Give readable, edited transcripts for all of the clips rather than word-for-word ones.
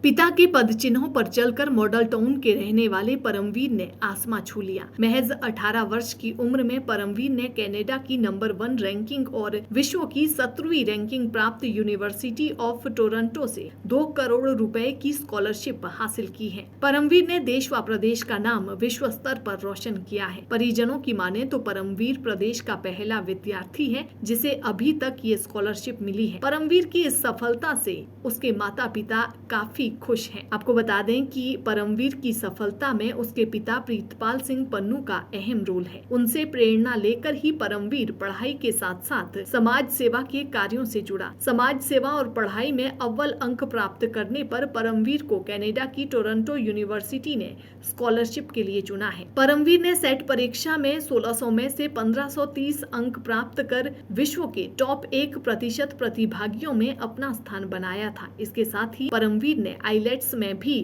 पिता के पद चिन्हों पर चलकर मॉडल टाउन के रहने वाले परमवीर ने आसमां छू लिया। महज 18 वर्ष की उम्र में परमवीर ने कनाडा की नंबर 1 रैंकिंग और विश्व की 17वीं रैंकिंग प्राप्त यूनिवर्सिटी ऑफ टोरंटो से 2 करोड़ रुपए की स्कॉलरशिप हासिल की है। परमवीर ने देश व प्रदेश का नाम विश्व स्तर पर रोशन किया है। परिजनों की माने तो परमवीर प्रदेश का पहला विद्यार्थी है जिसे अभी तक ये स्कॉलरशिप मिली है। परमवीर की इस सफलता से उसके माता पिता काफी खुश हैं। आपको बता दें कि परमवीर की सफलता में उसके पिता प्रीतपाल सिंह पन्नू का अहम रोल है। उनसे प्रेरणा लेकर ही परमवीर पढ़ाई के साथ साथ समाज सेवा के कार्यों से जुड़ा। समाज सेवा और पढ़ाई में अव्वल अंक प्राप्त करने पर परमवीर को कनाडा की टोरंटो यूनिवर्सिटी ने स्कॉलरशिप के लिए चुना है। परमवीर ने सेट परीक्षा में 1600 में से 1530 अंक प्राप्त कर विश्व के टॉप 1% प्रतिभागियों में अपना स्थान बनाया था। इसके साथ ही परमवीर ने आईलेट्स में भी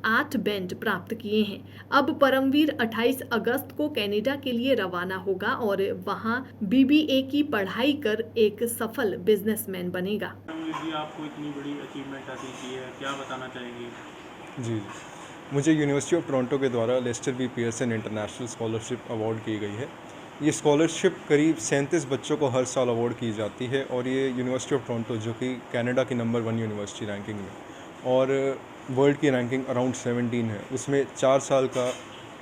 8 बैंड प्राप्त किए हैं। अब परमवीर 28 अगस्त को कनाडा के लिए रवाना होगा और वहां बीबीए की पढ़ाई कर एक सफल बिजनेसमैन बनेगा। जी, आपको इतनी बड़ी अचीवमेंट हासिल की है, क्या बताना चाहेंगे? जी, मुझे यूनिवर्सिटी ऑफ टोरंटो के द्वारा Lester B Pearson international scholarship award की गई है। ये स्कॉलरशिप करीब 37 बच्चों को हर साल अवार्ड की जाती है और ये यूनिवर्सिटी ऑफ टोरंटो जो कि कनाडा की नंबर 1 यूनिवर्सिटी रैंकिंग में और वर्ल्ड की रैंकिंग अराउंड 17 है, उसमें 4 साल का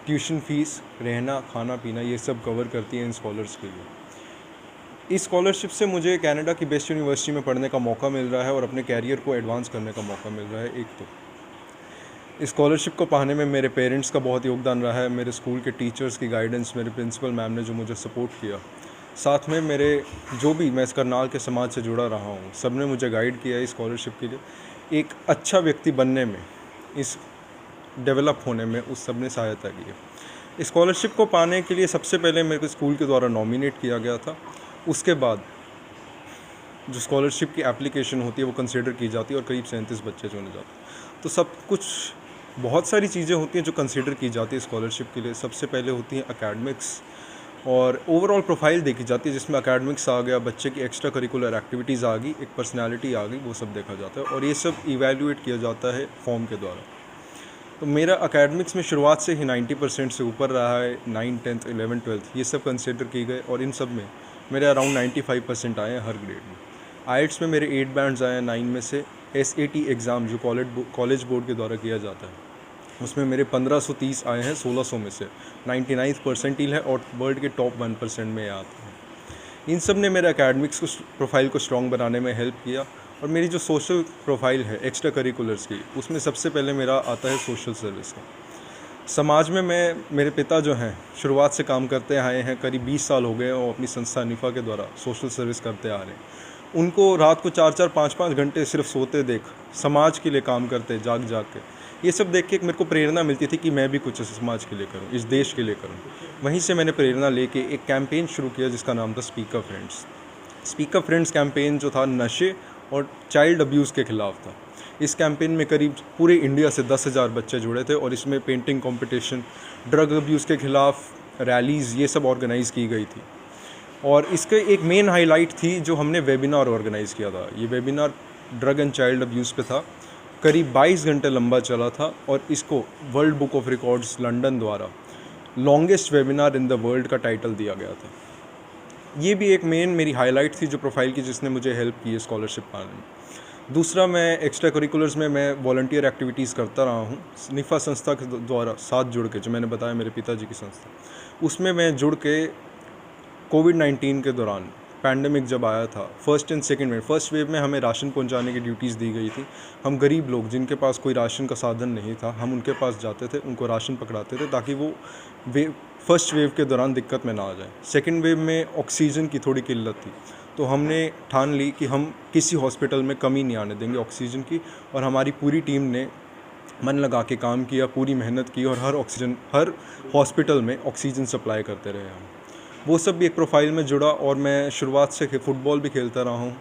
ट्यूशन फ़ीस, रहना, खाना पीना ये सब कवर करती है इन स्कॉलर्स के लिए। इस स्कॉलरशिप से मुझे कनाडा की बेस्ट यूनिवर्सिटी में पढ़ने का मौका मिल रहा है और अपने कैरियर को एडवांस करने का मौका मिल रहा है। एक तो इस स्कॉलरशिप को पाने में मेरे पेरेंट्स का बहुत योगदान रहा है, मेरे स्कूल के टीचर्स की गाइडेंस, मेरे प्रिंसिपल मैम ने जो मुझे सपोर्ट किया, साथ में मेरे जो भी मैं इस करनाल के समाज से जुड़ा रहा हूँ, सब ने मुझे गाइड किया इस स्कॉलरशिप के लिए। एक अच्छा व्यक्ति बनने में, इस डेवलप होने में उस सब ने सहायता की है। इस स्कॉलरशिप को पाने के लिए सबसे पहले मेरे को स्कूल के द्वारा नॉमिनेट किया गया था। उसके बाद जो स्कॉलरशिप की एप्लीकेशन होती है वो कंसिडर की जाती है और करीब 37 बच्चे चुने जाते हैं। तो सब कुछ बहुत सारी चीज़ें होती हैं जो कंसिडर की जाती है स्कॉलरशिप के लिए। सबसे पहले होती हैं एकेडमिक्स और ओवरऑल प्रोफाइल देखी जाती है, जिसमें एकेडमिक्स आ गया, बच्चे की एक्स्ट्रा करिकुलर एक्टिविटीज़ आ गई, एक पर्सनालिटी आ गई, वो सब देखा जाता है और ये सब इवैल्यूएट किया जाता है फॉर्म के द्वारा। तो मेरा एकेडमिक्स में शुरुआत से ही 90% से ऊपर रहा है। 9, 10th, 11th, 12th ये सब कंसिडर की गए और इन सब में मेरे अराउंड 95% आए हैं हर ग्रेड में। आइट्स में मेरे 8 बैंड्स आए हैं 9 में से। SAT एग्ज़ाम जो कॉलेज बोर्ड के द्वारा किया जाता है उसमें मेरे 1530 आए हैं 1600 में से। 99th परसेंटाइल है और वर्ल्ड के टॉप 1% में आते हैं। इन सब ने मेरे एकेडमिक्स को प्रोफाइल को स्ट्रॉन्ग बनाने में हेल्प किया। और मेरी जो सोशल प्रोफाइल है एक्स्ट्रा करिकुलर्स की, उसमें सबसे पहले मेरा आता है सोशल सर्विस का। समाज में मेरे पिता जो हैं शुरुआत से काम करते आए हैं, करीब 20 साल हो गए और अपनी संस्था निफ़ा के द्वारा सोशल सर्विस करते आ रहे हैं। उनको रात को 4-4, 5-5 घंटे सिर्फ सोते देख, समाज के लिए काम करते जाग जाग के, ये सब देख के मेरे को प्रेरणा मिलती थी कि मैं भी कुछ समाज के लिए करूं, इस देश के लिए करूं। वहीं से मैंने प्रेरणा लेके एक कैंपेन शुरू किया जिसका नाम था speak up friends. Speak up friends campaign जो था नशे और चाइल्ड अब्यूज़ के ख़िलाफ़ था। इस कैंपेन में करीब पूरे इंडिया से 10,000 बच्चे जुड़े थे और इसमें पेंटिंग कंपटीशन, ड्रग अब्यूज़ के ख़िलाफ़ रैलीज़ ये सब ऑर्गेनाइज़ की गई थी। और इसके एक मेन हाईलाइट थी जो हमने वेबिनार ऑर्गेनाइज़ किया था। ये webinar drug and child abuse पे था, करीब 22 घंटे लंबा चला था और इसको World Book of Records London द्वारा longest webinar in the world का टाइटल दिया गया था। ये भी एक मेन मेरी हाईलाइट थी जो प्रोफाइल की, जिसने मुझे हेल्प की है स्कॉलरशिप पाने में। दूसरा, मैं एक्स्ट्रा करिकुलर्स में मैं वॉलंटियर एक्टिविटीज़ करता रहा हूँ। निफ़ा संस्था के द्वारा साथ जुड़ के, जो मैंने बताया मेरे पिताजी की संस्था, उसमें मैं जुड़ के कोविड-19 के दौरान पैंडेमिक जब आया था, first and second wave, first wave में हमें राशन पहुंचाने की ड्यूटीज़ दी गई थी। हम गरीब लोग जिनके पास कोई राशन का साधन नहीं था, हम उनके पास जाते थे, उनको राशन पकड़ाते थे ताकि वो फर्स्ट वेव के दौरान दिक्कत में ना आ जाए। सेकंड वेव में ऑक्सीजन की थोड़ी किल्लत थी, तो हमने ठान ली कि हम किसी हॉस्पिटल में कमी नहीं आने देंगे ऑक्सीजन की, और हमारी पूरी टीम ने मन लगा के काम किया, पूरी मेहनत की और हर हॉस्पिटल में ऑक्सीजन सप्लाई करते रहे हम। वो सब भी एक प्रोफाइल में जुड़ा और मैं शुरुआत से फुटबॉल भी खेलता रहा हूँ।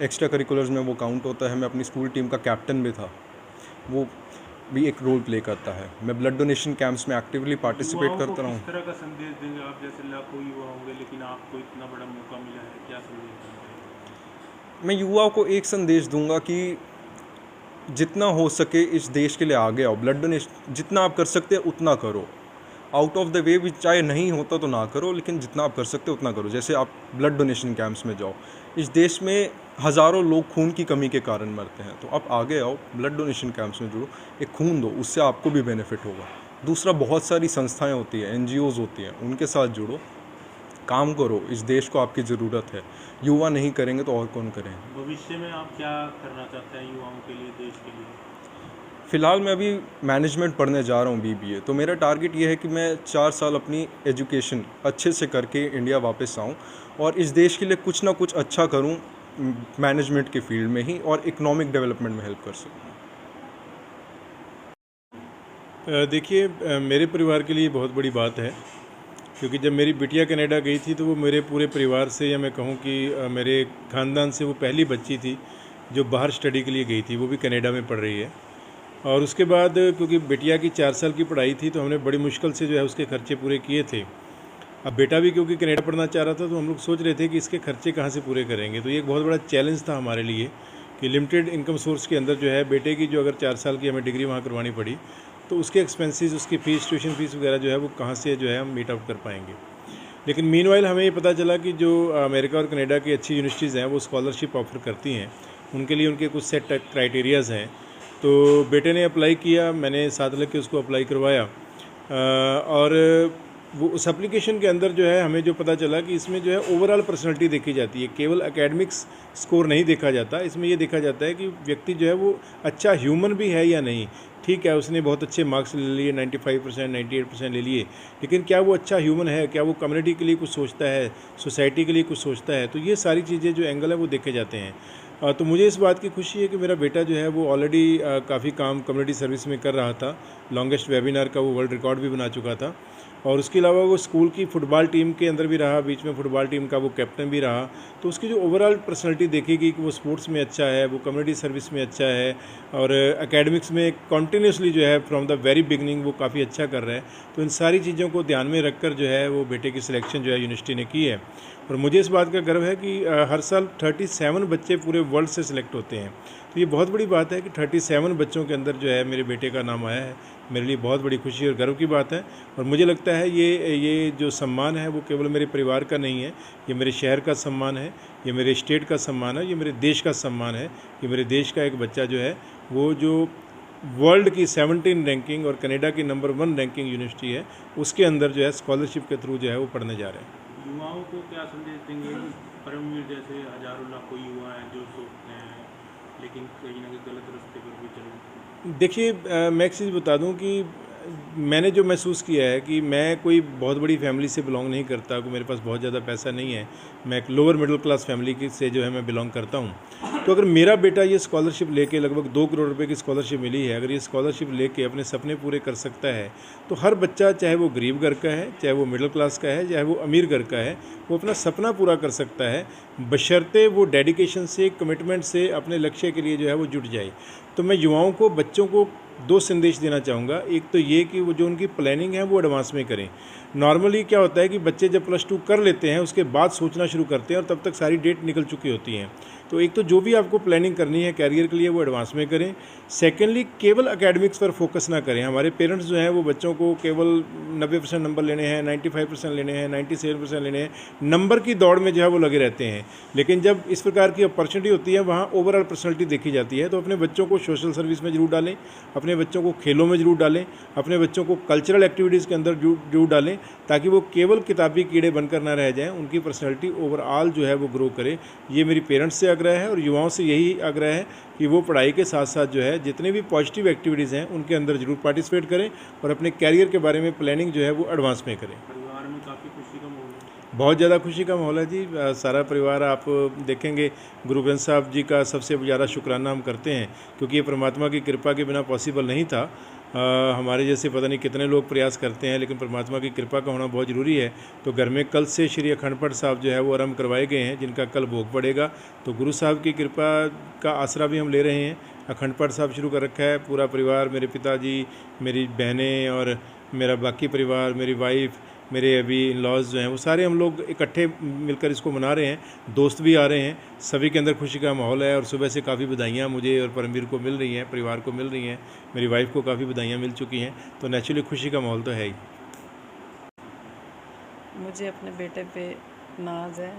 एक्स्ट्रा करिकुलर्स में वो काउंट होता है। मैं अपनी स्कूल टीम का कैप्टन भी था, वो भी एक रोल प्ले करता है। मैं ब्लड डोनेशन कैंप्स में एक्टिवली पार्टिसिपेट करता रहा हूँ। किस तरह का संदेश देंगे आप? जैसे लाखों युवा होंगे लेकिन आपको इतना बड़ा मौका मिला है, क्या संदेश देंगे? मैं युवाओं को एक संदेश दूंगा कि जितना हो सके इस देश के लिए आगे आओ। ब्लड डोनेशन जितना आप कर सकते हैं उतना करो। आउट ऑफ द वे भी चाहे नहीं होता तो ना करो, लेकिन जितना आप कर सकते हो उतना करो। जैसे आप ब्लड डोनेशन कैंप्स में जाओ। इस देश में हज़ारों लोग खून की कमी के कारण मरते हैं, तो आप आगे आओ, ब्लड डोनेशन कैंप्स में जुड़ो, एक खून दो, उससे आपको भी बेनिफिट होगा। दूसरा, बहुत सारी संस्थाएं होती हैं, NGOs होती हैं, उनके साथ जुड़ो, काम करो। इस देश को आपकी ज़रूरत है। युवा नहीं करेंगे तो और कौन करेंगे। भविष्य में आप क्या करना चाहते हैं युवाओं के लिए, देश के लिए? फ़िलहाल मैं अभी मैनेजमेंट पढ़ने जा रहा हूँ, BBA। तो मेरा टारगेट ये है कि मैं 4 साल अपनी एजुकेशन अच्छे से करके इंडिया वापस आऊँ और इस देश के लिए कुछ ना कुछ अच्छा करूँ, मैनेजमेंट के फील्ड में ही, और इकोनॉमिक डेवलपमेंट में हेल्प कर सकूँ। देखिए, मेरे परिवार के लिए बहुत बड़ी बात है, क्योंकि जब मेरी बिटिया कनाडा गई थी तो वो मेरे पूरे परिवार से, या मैं कहूँ कि मेरे ख़ानदान से वो पहली बच्ची थी जो बाहर स्टडी के लिए गई थी, वो भी कनाडा में पढ़ रही है। और उसके बाद क्योंकि बिटिया की 4 साल की पढ़ाई थी, तो हमने बड़ी मुश्किल से जो है उसके खर्चे पूरे किए थे। अब बेटा भी क्योंकि कनाडा पढ़ना चाह रहा था, तो हम लोग सोच रहे थे कि इसके खर्चे कहाँ से पूरे करेंगे। तो ये एक बहुत बड़ा चैलेंज था हमारे लिए कि लिमिटेड इनकम सोर्स के अंदर जो है बेटे की, जो अगर 4 साल की हमें डिग्री वहाँ करवानी पड़ी, तो उसके एक्सपेंसेस, उसकी फ़ीस, ट्यूशन फ़ीस वगैरह जो है वो कहाँ से जो है हम मीट आउट कर पाएंगे। लेकिन मीनवाइल हमें ये पता चला कि जो अमेरिका और कनाडा की अच्छी यूनिवर्सिटीज़ हैं वो स्कॉलरशिप ऑफ़र करती हैं। उनके लिए उनके कुछ सेट क्राइटेरियाज़ हैं। तो बेटे ने अप्लाई किया, मैंने साथ लग के उसको अप्लाई करवाया, और वो उस एप्लीकेशन के अंदर जो है हमें जो पता चला कि इसमें जो है ओवरऑल पर्सनैलिटी देखी जाती है, केवल एकेडमिक्स स्कोर नहीं देखा जाता। इसमें ये देखा जाता है कि व्यक्ति जो है वो अच्छा ह्यूमन भी है या नहीं। ठीक है, उसने बहुत अच्छे मार्क्स ले लिए, 95%, 98% ले लिए, लेकिन क्या वो अच्छा ह्यूमन है? क्या वो कम्युनिटी के लिए कुछ सोचता है, सोसाइटी के लिए कुछ सोचता है? तो ये सारी चीज़ें जो एंगल है वो देखे जाते हैं। तो मुझे इस बात की खुशी है कि मेरा बेटा जो है वो ऑलरेडी काफ़ी काम कम्युनिटी सर्विस में कर रहा था। लॉन्गेस्ट वेबिनार का वो वर्ल्ड रिकॉर्ड भी बना चुका था, और उसके अलावा वो स्कूल की फ़ुटबॉल टीम के अंदर भी रहा, बीच में फ़ुटबॉल टीम का वो कैप्टन भी रहा। तो उसकी जो ओवरऑल पर्सनैलिटी देखेगी कि वो स्पोर्ट्स में अच्छा है, वो कम्युनिटी सर्विस में अच्छा है, और एकेडमिक्स में कंटिन्यूसली जो है फ्रॉम द वेरी बिगनिंग वो काफ़ी अच्छा कर रहा है। तो इन सारी चीज़ों को ध्यान में रखकर जो है वो बेटे की सिलेक्शन जो है यूनिवर्सिटी ने की है। और मुझे इस बात का गर्व है कि हर साल 37 बच्चे पूरे वर्ल्ड से सिलेक्ट होते हैं। तो ये बहुत बड़ी बात है कि 37 बच्चों के अंदर जो है मेरे बेटे का नाम आया है। मेरे लिए बहुत बड़ी खुशी और गर्व की बात है। और मुझे लगता है ये जो सम्मान है वो केवल मेरे परिवार का नहीं है, ये मेरे शहर का सम्मान है, ये मेरे स्टेट का सम्मान है, ये मेरे देश का सम्मान है। ये मेरे देश का एक बच्चा जो है वो जो वर्ल्ड की 17 रैंकिंग और कनाडा की नंबर 1 रैंकिंग यूनिवर्सिटी है, उसके अंदर जो है स्कॉलरशिप के थ्रू जो है वो पढ़ने जा रहे हैं। युवाओं को क्या संदेश देंगे? परमवीर जैसे हजारों लाखों युवा हैं जो सोचते हैं लेकिन कहीं ना कहीं गलत रास्ते पर भी चल। देखिए, मैं एक चीज़ बता दूं कि मैंने जो महसूस किया है कि मैं कोई बहुत बड़ी फैमिली से बिलोंग नहीं करता, कि मेरे पास बहुत ज़्यादा पैसा नहीं है। मैं एक लोअर मिडिल क्लास फैमिली की से जो है मैं बिलोंग करता हूं। तो अगर मेरा बेटा ये स्कॉलरशिप लेके, लगभग 2 करोड़ रुपए की स्कॉलरशिप मिली है, अगर ये स्कॉलरशिप लेके अपने सपने पूरे कर सकता है, तो हर बच्चा, चाहे वो गरीब घर का है, चाहे वो मिडिल क्लास का है, चाहे वो अमीर घर का है, वो अपना सपना पूरा कर सकता है, बशर्ते वो डेडिकेशन से, कमिटमेंट से अपने लक्ष्य के लिए जो है वो जुट जाए। तो मैं युवाओं को, बच्चों को 2 संदेश देना चाहूँगा। एक तो ये कि वो जो उनकी प्लानिंग है वो एडवांस में करें। नॉर्मली क्या होता है कि बच्चे जब +2 कर लेते हैं उसके बाद सोचना शुरू करते हैं, और तब तक सारी डेट निकल चुकी होती हैं। तो एक तो जो भी आपको प्लानिंग करनी है कैरियर के लिए वो एडवांस में करें। सेकेंडली, केवल एकेडमिक्स पर फोकस ना करें। हमारे पेरेंट्स जो हैं वो बच्चों को केवल 90% नंबर लेने हैं, 95% लेने हैं, 97% लेने हैं, नंबर की दौड़ में जो है वो लगे रहते हैं। लेकिन जब इस प्रकार की अपॉर्चुनिटी होती है, वहाँ ओवरऑल पर्सनैलिटी देखी जाती है। तो अपने बच्चों को सोशल सर्विस में जरूर डालें, अपने बच्चों को खेलों में जरूर डालें, अपने बच्चों को कल्चरल एक्टिविटीज़ के अंदर जरूर डालें, ताकि वो केवल किताबी कीड़े बनकर ना रह जाएं, उनकी पर्सनैलिटी ओवरऑल जो है वो ग्रो करे। ये मेरी पेरेंट्स से आग्रह है, और युवाओं से यही आग्रह है कि वो पढ़ाई के साथ साथ जो है जितने भी पॉजिटिव एक्टिविटीज़ हैं उनके अंदर जरूर पार्टिसिपेट करें, और अपने कैरियर के बारे में प्लानिंग जो है वो एडवांस में करें। परिवार में काफ़ी खुशी का माहौल है। बहुत ज़्यादा खुशी का माहौल है जी। सारा परिवार, आप देखेंगे, गुरु ग्रंथ साहब जी का सबसे ज़्यादा शुक्राना हम करते हैं, क्योंकि ये परमात्मा की कृपा के बिना पॉसिबल नहीं था। हमारे जैसे पता नहीं कितने लोग प्रयास करते हैं, लेकिन परमात्मा की कृपा का होना बहुत ज़रूरी है। तो घर में कल से श्री अखंड पाठ साहब जो है वो आरंभ करवाए गए हैं, जिनका कल भोग पड़ेगा। तो गुरु साहब की कृपा का आसरा भी हम ले रहे हैं। अखंड पाठ साहब शुरू कर रखा है, पूरा परिवार, मेरे पिताजी, मेरी बहनें और मेरा बाकी परिवार, मेरी वाइफ, मेरे अभी इन लॉज जो हैं वो सारे हम लोग इकट्ठे मिलकर इसको मना रहे हैं। दोस्त भी आ रहे हैं, सभी के अंदर खुशी का माहौल है और सुबह से काफ़ी बधाइयाँ मुझे और परमवीर को मिल रही हैं, परिवार को मिल रही हैं, मेरी वाइफ को काफ़ी बधाइयाँ मिल चुकी हैं, तो नेचुरली खुशी का माहौल तो है ही। मुझे अपने बेटे पे नाज है,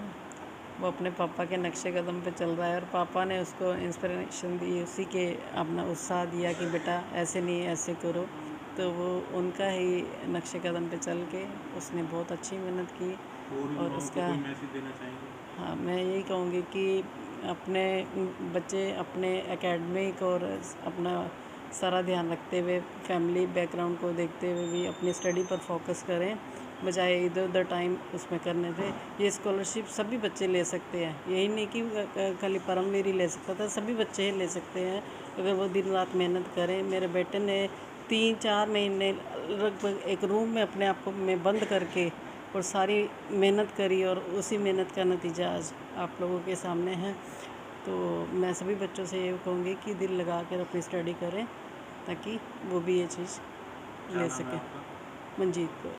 वो अपने पापा के नक्शे कदम पे चल रहा है और पापा ने उसको इंस्पिरेशन दी, उसी के अपना उत्साह दिया कि बेटा ऐसे नहीं ऐसे करो, तो वो उनका ही नक्शे कदम पे चल के उसने बहुत अच्छी मेहनत की। और उसका मैसेज देना चाहेंगे? हाँ, मैं यही कहूँगी कि अपने बच्चे अपने एकेडमिक और अपना सारा ध्यान रखते हुए फैमिली बैकग्राउंड को देखते हुए भी अपनी स्टडी पर फोकस करें, बजाय इधर उधर टाइम उसमें करने थे। ये स्कॉलरशिप सभी बच्चे ले सकते हैं, यही नहीं कि खाली परमवीर ही ले सकता था, सभी बच्चे ले सकते हैं अगर वो दिन रात मेहनत करें। मेरे बेटे ने 3-4 महीने लगभग एक रूम में अपने आप को में बंद करके और सारी मेहनत करी और उसी मेहनत का नतीजा आज आप लोगों के सामने है। तो मैं सभी बच्चों से ये कहूँगी कि दिल लगा कर अपनी स्टडी करें ताकि वो भी ये चीज़ ले सकें। मंजीत को।